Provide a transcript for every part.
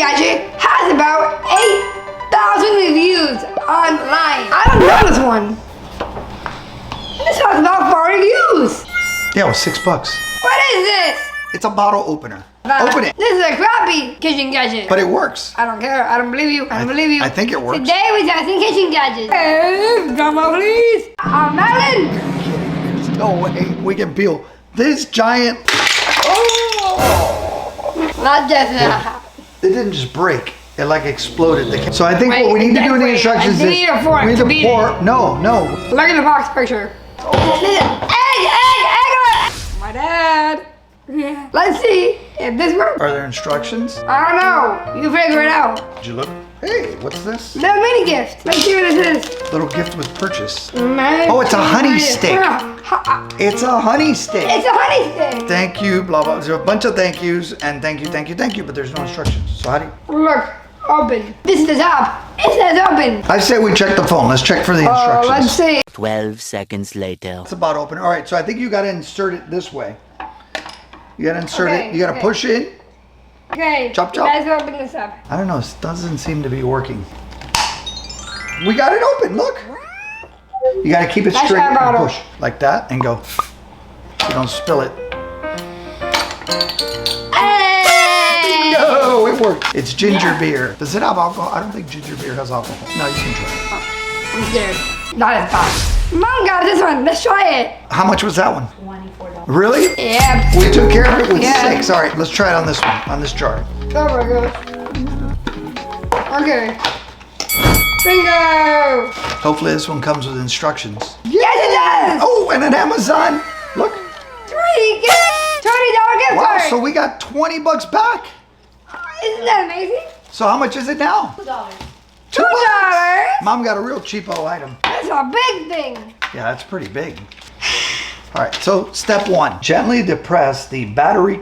gadget has about 8,000 reviews online. I don't know this one. This has about 4 reviews. Yeah, it was $6. What is this? It's a bottle opener. Open it. This is a crappy kitchen gadget. But it works. I don't care. I don't believe you. I don't believe you. I think it works. Today we're testing kitchen gadgets. Hey, drama please. Melon. There's no way we can peel this giant. Oh! Not just that. It didn't just break. It like exploded. So I think what we need to do in the instructions is we need a fork we need to to beat pour. it. No. Look at the box picture. Egg. My dad. Let's see if this works. Are there instructions? I don't know. You figure it out. Did you look? Hey, what's this? The mini gift. Let's see what this is. Little gift with purchase. Man, Oh, it's a honey stick. It's a honey stick. It's a honey stick. Thank you, blah, blah. There's a bunch of thank yous and thank you, but there's no instructions. So how do you? Look, open. This is the top. It says open. I say we check the phone. Let's check for the instructions. Let's see. 12 seconds later. It's about open. All right, so I think you got to insert it this way. You got to insert it. You got to push in. Okay. Chop. Let's open this up. I don't know. This doesn't seem to be working. We got it open. Look. You got to keep it That's straight our and bottle. push like that and go. You don't spill it. Hey! No, it worked. It's ginger beer. Does it have alcohol? I don't think ginger beer has alcohol. No, you can try it. I'm scared. Not as fast. Mom got this one. Let's try it. How much was that one? $24. Really? Yeah. We took care of it with Yeah. 6. All right, let's try it on this one, on this jar. Oh my gosh. Okay. Bingo! Hopefully this one comes with instructions. Yes, it does! Oh, and an Amazon. Look. $20 gift Wow, card! so we got $20 back. Isn't that amazing? So how much is it now? $2. $2? Mom got a real cheapo item. That's a big thing. Yeah, that's pretty big. All right, so step 1. Gently depress the battery.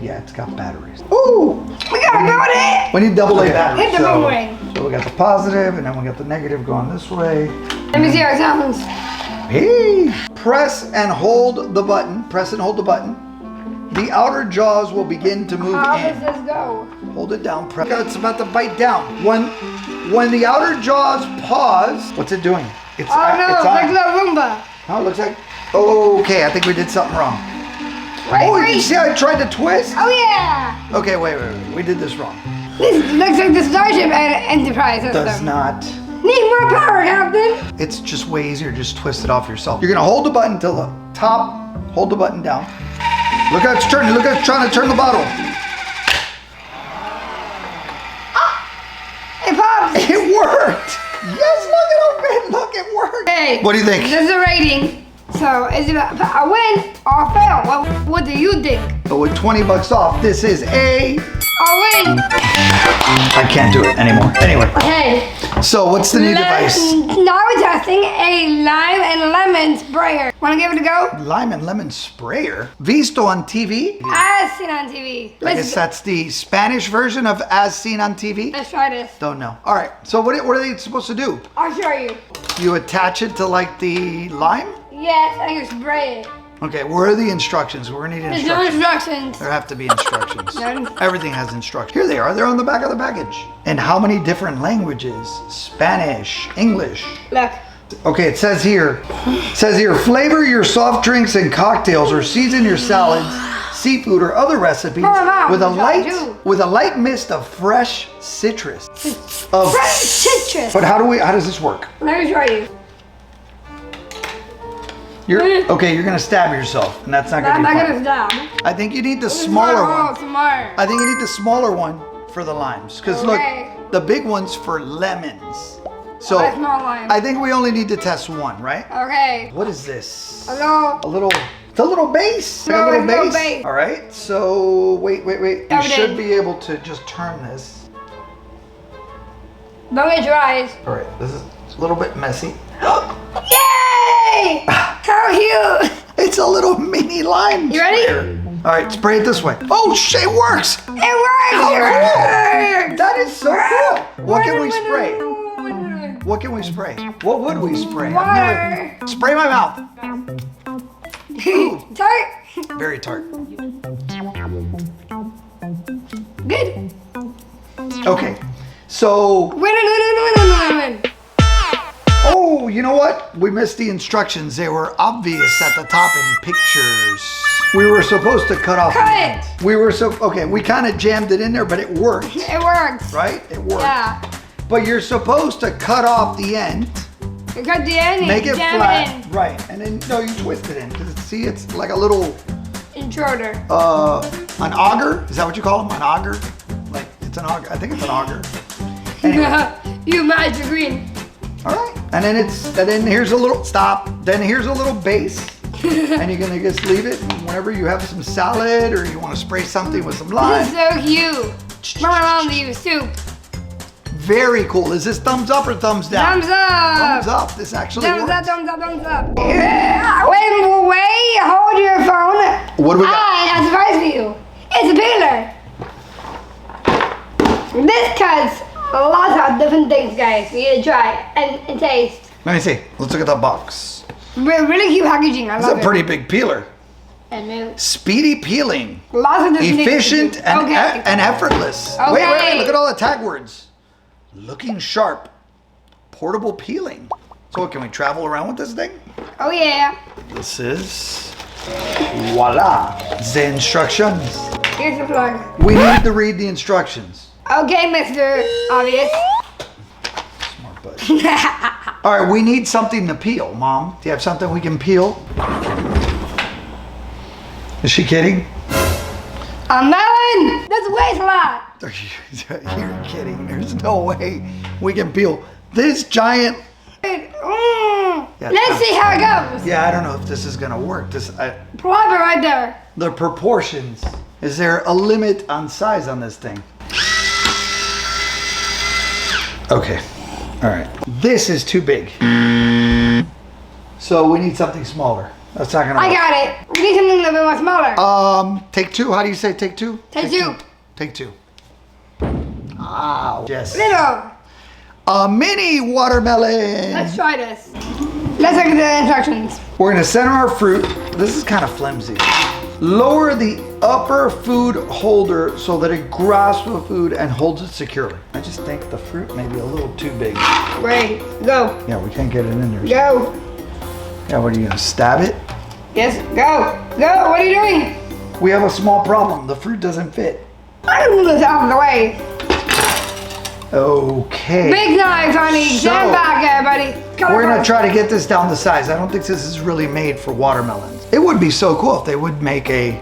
Yeah, it's got batteries. Ooh! We gotta build it! We need double A batteries. Hit the boomerang. So we got the positive, and then we got the negative going this way. Let me see how it sounds. Hey! Press and hold the button. Press and hold the button. The outer jaws will begin to move How in. does this go? Hold it down. Press. It's about to bite down. When the outer jaws pause, what's it doing? It's Oh no, it's it's like on. La Roomba. Oh, it looks like. Oh, okay. I think we did something wrong. Right, Oh, right. you see how I tried to twist? Oh yeah! Okay, wait. We did this wrong. This looks like the Starship Enterprise system. Does not. Need more power, Captain! It's just way easier. Just twist it off yourself. You're gonna hold the button till the top. Hold the button down. Look how it's turning. Look how it's trying to turn the bottle. It pops! It worked. Yes, look at it. Look, it worked. Hey, What do you think? this is a rating. So, is it a win or a fail? What do you think? But with $20 off, this is a. A win! I can't do it anymore. Anyway, Okay. so what's the new device? Now we're testing a lime and lemon sprayer. Wanna give it a go? Lime and lemon sprayer. Visto on TV. As seen on TV. I guess that's the Spanish version of as seen on TV. Let's try this. Don't know. All right. So what are they supposed to do? I'll show you. You attach it to like the lime? Yes, I can spray it. Okay. Where are the instructions? We're gonna need There's no instructions. instructions. There have to be instructions. None. Everything has instructions. Here they are. They're on the back of the package. And how many different languages? Spanish, English. Look. Okay, it says here, flavor your soft drinks and cocktails or season your salads, seafood or other recipes with a light mist of fresh citrus. Fresh citrus. But how does this work? Let me show you. You're gonna stab yourself, and that's not gonna I'm be not fun. gonna stop. I think you need the smaller one. Smart. I think you need the smaller one for the limes, because Okay. look, the big one's for lemons. So That's not lime. I think we only need to test one, right? Okay. What is this? Hello. It's a little base. No, Like a it's little no base. base. All right. So wait. You Everything. should be able to just turn this. Don't get your eyes. All right. This is a little bit messy. Yay! How cute! It's a little mini lime. You ready? sprayer. All right. Spray it this way. Oh, shit! It works. It works! How It cool. works! That is so cool. What can we spray? What can we spray? What would we spray? Water. Spray my mouth. Ooh. Tart. Very tart. Good. Okay, so... Win. Oh, you know what? We missed the instructions. They were obvious at the top in pictures. We were supposed to cut off. Cut it. We were okay, we kind of jammed it in there, but it worked. It works. Right? It worked. Yeah. But you're supposed to cut off the end. You cut the end. Make it jam flat. It in. Right. And then, no, you twist it in. Because see, it's like a little... Intruder. An auger? Is that what you call them? An auger? Like, it's an auger. I think it's an auger. Anyway. You magic green. All right. And then here's a little, stop. Then here's a little base. And you're gonna just leave it. And whenever you have some salad or you want to spray something with some lime. This is so cute. Mama loves you soup. Very cool. Is this thumbs up or thumbs down? Thumbs up. Thumbs up. This actually Thumbs works. up, thumbs up, thumbs up. Wait, hold your phone. What do we got? I have a surprise for you. It's a peeler. This cuts lots of different things, guys. We need to try and taste. Let me see. Let's look at the box. Really cute packaging. I It's love a it. pretty big peeler. And move. Speedy peeling. Lots of different Efficient things. and, Okay. and effortless. Okay. Wait. Look at all the tag words. Looking sharp. Portable peeling. So can we travel around with this thing? Oh yeah. This is... Voila. The instructions. Here's the plug. We need to read the instructions. Okay, Mr. Obvious. Smart butt. All right, we need something to peel, Mom. Do you have something we can peel? Is she kidding? A melon. That's way a lot. You're kidding. There's no way we can peel this giant... Yeah, Let's see how it goes. Yeah, I don't know if this is gonna work. Plug it right there. The proportions. Is there a limit on size on this thing? Okay. All right. This is too big. So we need something smaller. That's not gonna work. I got it. We need something a little bit more smaller. Take two. How do you say take two? Take two. Take two. Ow. Yes. Little. A mini watermelon. Let's try this. Let's look at the instructions. We're gonna center our fruit. This is kind of flimsy. Lower the upper food holder so that it grasps the food and holds it securely. I just think the fruit may be a little too big. Ready, go. Yeah, we can't get it in there. Go. Yeah, what are you gonna stab it? Yes, go. Go, what are you doing? We have a small problem. The fruit doesn't fit. I can move this out of the way. Okay. Big knife, honey. So, Stand back, everybody. We're gonna try to get this down to size. I don't think this is really made for watermelons. It would be so cool if they would make a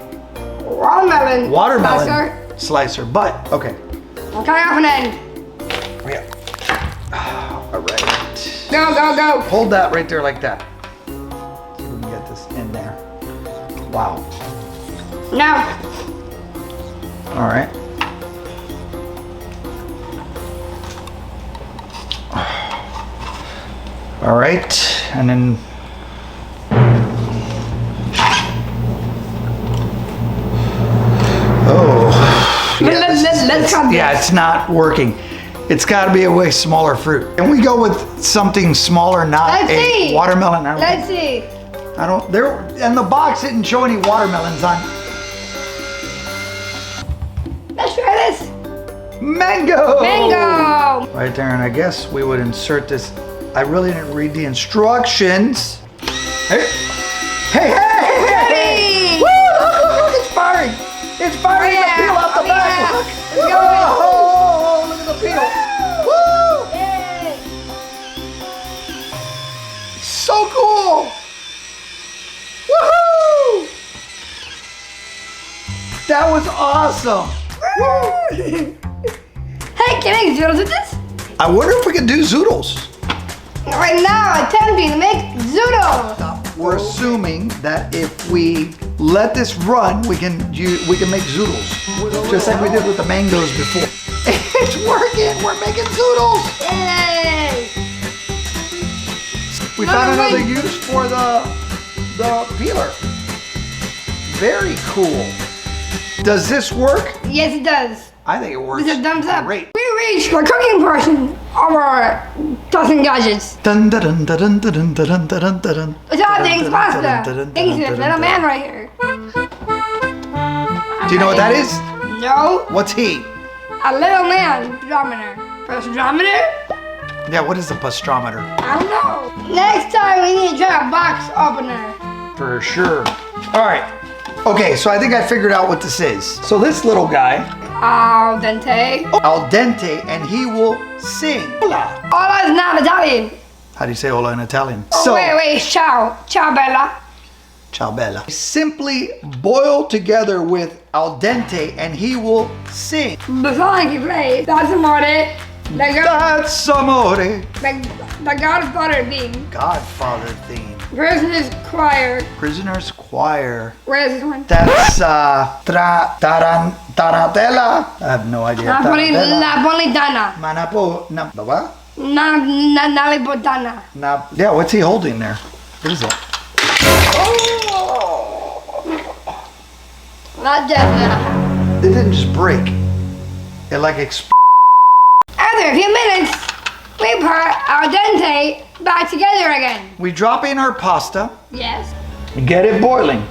watermelon slicer, but okay. We'll cut off an end. Yeah. All right. Go, go, go. Hold that right there like that. So we can get this in there. Wow. Now. All right. All right, and then Let's cut this. yeah, it's not working. It's got to be a way smaller fruit. Can we go with something smaller, not Let's a see. watermelon? Let's see. I don't. There and the box didn't show any watermelons on. Let's try this. Mango. Mango. Right there, and I guess we would insert this. I really didn't read the instructions. Hey, hey, hey, hey, hey. Woo, look, it's firing. It's firing the peel out the back. Yeah. Look. It's going. Oh, look at the peel. Woo. Yay. So cool. Woohoo. That was awesome. Hey, can I make zoodles with this? I wonder if we can do zoodles. Right now, attempting to make zoodles. We're assuming that if we let this run, we can make zoodles, just like we did with the mangoes before. It's working. We're making zoodles. Yay! We found another use for the peeler. Very cool. Does this work? Yes, it does. I think it works. This is a thumbs up. Great. We reached the cooking portion of our tossing gadgets. Dun, dun, dun, dun, dun, dun, dun, dun, dun. It's all things pasta. Thanks to this little man right here. Do you know what that is? No. What's he? A little man. Pastrameter. Pastrameter? Yeah, what is a pastrameter? I don't know. Next time we need to try a box opener. For sure. All right. Okay, so I think I figured out what this is. So this little guy, Al dente. al dente, and he will sing. Hola. Hola is not Italian. How do you say hola in Italian? Oh, wait, ciao. Ciao, Bella. Ciao bella. Simply boil together with al dente and he will sing. The song he plays, that's amore. That's amore. The Godfather theme. Godfather theme. Prisoner's Choir. Prisoner's Choir. Where's this one? That's tarantella. I have no idea. Napolitana. What? Napolitana. Yeah, what's he holding there? What is it? Not just It didn't just break. It like After a few minutes, we put al dente back together again. We drop in our pasta. Yes. Get it boiling.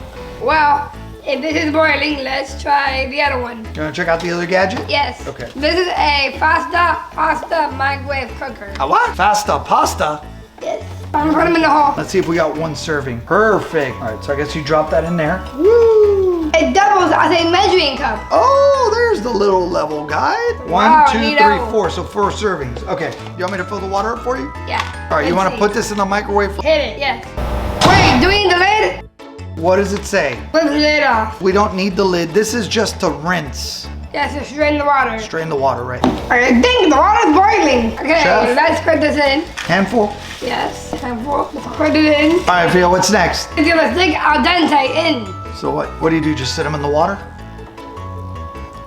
Well, if this is boiling, let's try the other one. You want to check out the other gadget? Yes. Okay. This is a Fasta Pasta microwave cooker. A what? Fasta pasta. Yes. I'm gonna put them in the hole. Let's see if we got one serving. Perfect. All right, so I guess you drop that in there. Woo! It doubles as a measuring cup. Oh, there's the little level guide. Wow, 1, 2, 3, neato. 4. So 4 servings. Okay. You want me to fill the water up for you? Yeah. All right. You want to put this in the microwave? Hit it, yes. Wait, do we need the lid? What does it say? Flip the lid off. We don't need the lid. This is just to rinse. Yes, to strain the water. Strain the water, right? I think the water's boiling. Okay, Chef? let's put this in. Handful. Yes, handful. Let's put it in. All right, Via, what's next? It's gonna stick al dente in. So what do you do? Just sit them in the water?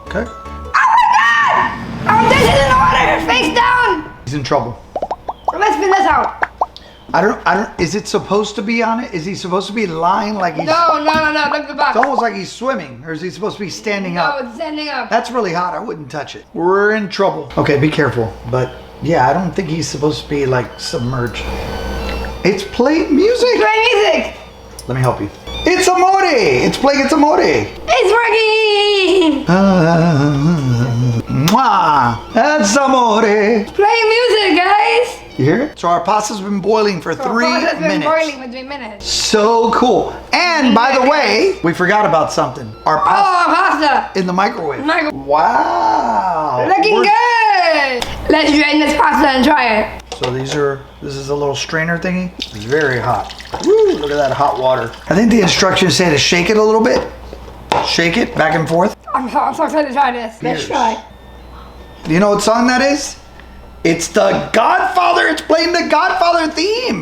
Okay. Oh my God! Al dente's in the water, face down. He's in trouble. Let's spin this out. I don't, is it supposed to be on it? Is he supposed to be lying like he's... No, look at the box. It's almost like he's swimming, or is he supposed to be standing No, up? it's standing up. That's really hot. I wouldn't touch it. We're in trouble. Okay, be careful. But yeah, I don't think he's supposed to be like submerged. It's playing music. Play music. Let me help you. It's amore. It's playing It's amore. It's working. Mwah. That's amore. Play music, guys. You hear it? So our pasta's been boiling for 3 It's been minutes. boiling for 3 minutes. So cool. And by the way, we forgot about something. Our pasta Pasta. in the microwave. Microwave. Wow. Looking good. Let's drain this pasta and try it. So this is a little strainer thingy. It's very hot. Woo, look at that hot water. I think the instructions say to shake it a little bit. Shake it back and forth. I'm so excited to try this. Let's Cheers. try. Do you know what song that is? It's the Godfather. It's playing the Godfather theme.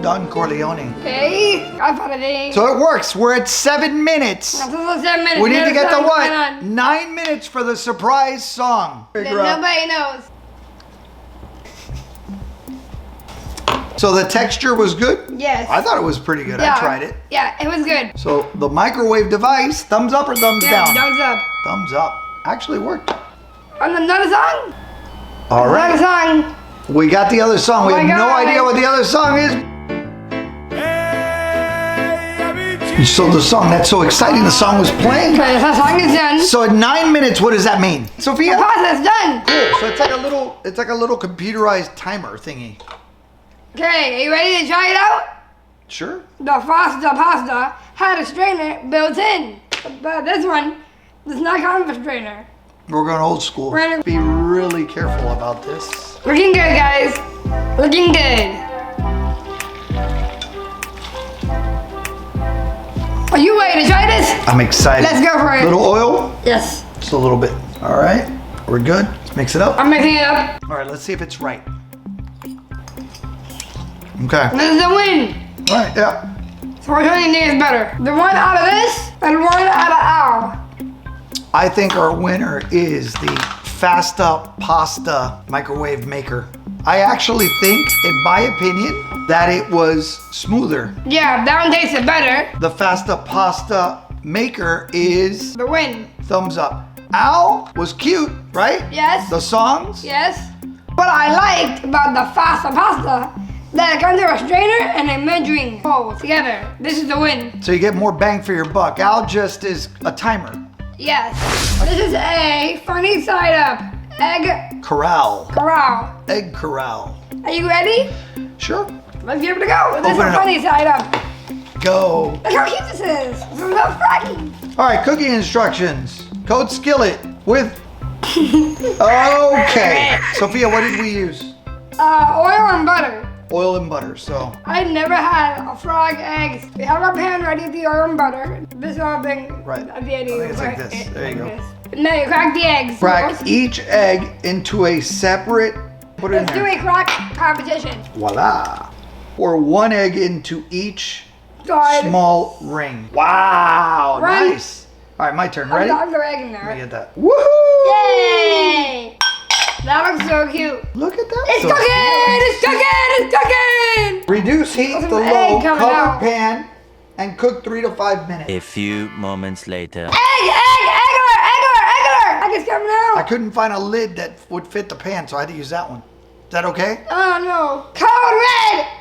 Don Corleone. Okay, I found a thing. So it works. We're at 7 minutes. That's also 7 minutes. We need to get to There's what? something going 9 minutes for the surprise song. on that nobody knows. So the texture was good? Yes. I thought it was pretty good. I tried it. Yeah, it was good. So the microwave device, thumbs up or thumbs down? Thumbs up. Thumbs up. Actually worked. Another song? All Another right. song. We got the other song. We Oh have my no God. idea what the other song is. So the song, that's so exciting. The song was playing. Okay, the song is done. So at 9 minutes, what does that mean? Sophia? The pasta's done. Cool. So it's like a little computerized timer thingy. Okay, are you ready to try it out? Sure. The Fasta Pasta had a strainer built in. But this one does not come with a strainer. We're going old school. We're gonna- Be really careful about this. Looking good, guys. Looking good. Are you ready to try this? I'm excited. Let's go for it. Little oil? Yes. Just a little bit. All right. We're good. Let's mix it up. I'm mixing it up. All right, let's see if it's right. Okay. This is the win. All right, yeah. So which one do you think is better? The one out of this and one out of owl? I think our winner is the Fasta Pasta microwave maker. I actually think, in my opinion, that it was smoother. Yeah, that one tasted better. The Fasta Pasta maker is The win. thumbs up. Owl was cute, right? Yes. The songs? Yes. What I liked about the Fasta Pasta, that it comes with a strainer and a measuring bowl together. This is the win. So you get more bang for your buck. Owl just is a timer. Yes. This is a funny side up egg Corral. corral. Egg corral. Are you ready? Sure. Let's give it a go. This is Open a it up. funny side up. Go. Look how cute this is. This is so froggy. All right, cooking instructions. Coat skillet with. Okay. Sophia, what did we use? Oil and butter. Oil and butter. So I never had a frog eggs. We have our pan ready with the oil and butter. This whole thing. Right. At the end, I think it's like this. There you go. Now you crack the eggs. crack each egg into a separate. Put it in Let's do there. a crack competition. Voila. Pour one egg into each Side. small ring. Wow. Right. Nice. All right, my turn. Ready? I'll throw egg in Let me there. get that. Woohoo! Yay! That looks so cute. Look at that. It's cooking! It's cooking! It's cooking! Reduce heat There's to some low, egg coming cover out. pan, and cook 3 to 5 minutes. A few moments later. Egg alert! Egg is coming I out! couldn't find a lid that would fit the pan, so I had to use that one. Is that okay? Oh no. Code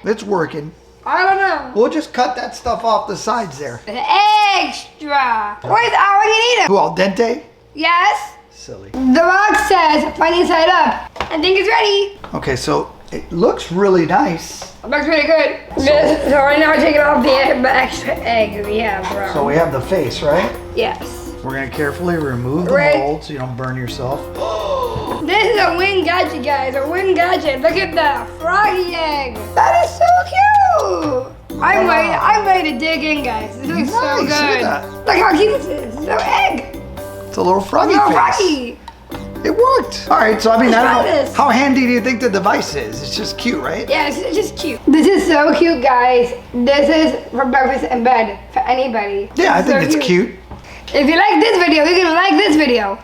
red! It's working. I don't know. We'll just cut that stuff off the sides there. Extra. Where's our need Who, al dente? Yes? Silly. The box says funny side up. I think it's ready. Okay, so it looks really nice. It looks pretty good. So right now we're taking off the extra egg we have, bro. So we have the face, right? Yes. We're gonna carefully remove the Right. mold so you don't burn yourself. This is a wing gadget, guys. A wing gadget. Look at the froggy egg. That is so cute. I'm ready to dig in, guys. This looks so Nice, good. look at that. Look how cute this is. It's no egg. It's a little froggy No face. froggy. It worked. All right, so I mean, I Try don't know. this. How handy do you think the device is? It's just cute, right? Yeah, it's just cute. This is so cute, guys. This is for breakfast in bed for anybody. Yeah, I think So it's cute. If you like this video, you can like this video.